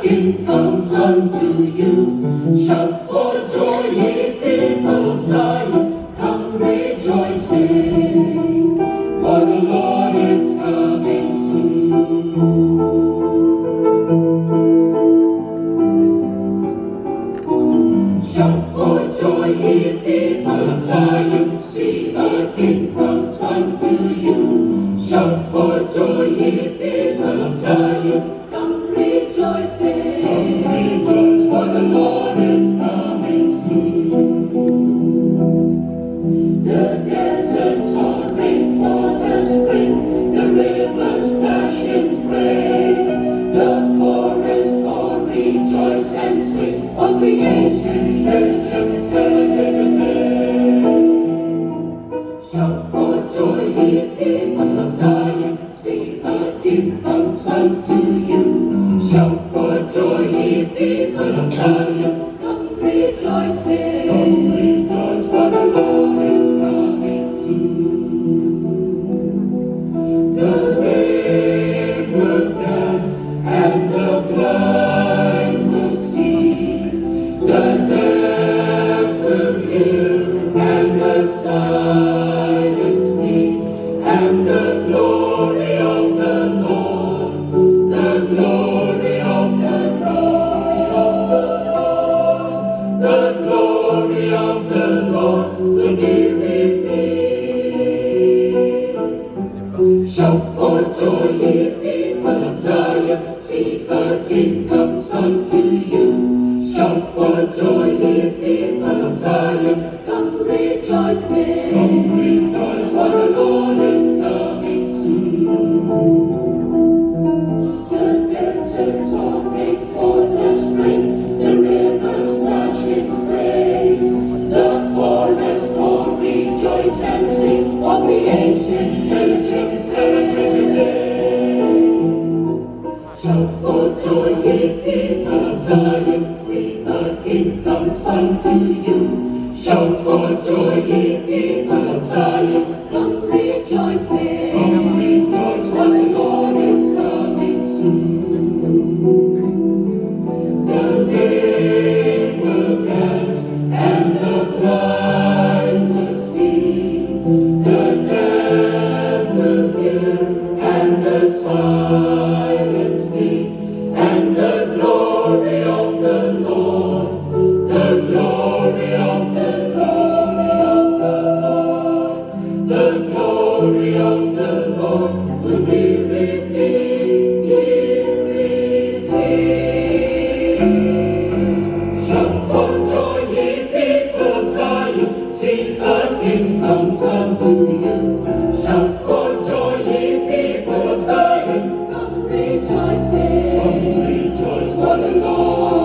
King comes unto you. Shout for joy, ye people of Zion, come rejoicing, for the Lord is coming soon. Shout for joy, ye people of Zion, see the King comes unto you. Shout for joy, ye people of Zion, come rejoicing, for the Lord is coming soon. The deserts are ready for the spring, the rivers flash in praise, the forests all rejoice and sing, all creation legend celebrate. Shout for joy, ye people of Zion, see the King comes unto you. Shout for joy, ye people of Zion, come rejoicing, for the Lord is coming soon. The lame will dance and the blind will see, the deaf will hear and the silent speak, and the glory of the Lord, the glory of the glory of the Lord will be revealed. Shout for joy, ye people of Zion, see the King comes unto you. Shout for joy, ye people of Zion, come rejoicing, for the Lord is coming soon. The deserts are made for the spring, the rivers flash in praise, the forests all rejoice and sing, all creation legend celebrate. Shout for joy, ye people of Zion, see the King comes unto you. Shout for joy, ye people of Zion, come rejoicing, for the Lord is coming soon. The lame will dance and the blind will see, the deaf will hear and the silent speak, and the glory of the Lord, the glory of the the glory of the Lord will be revealed. Shout for joy, ye people of Zion, see the King comes unto you. Shout for joy, ye people of Zion, come rejoicing, for the Lord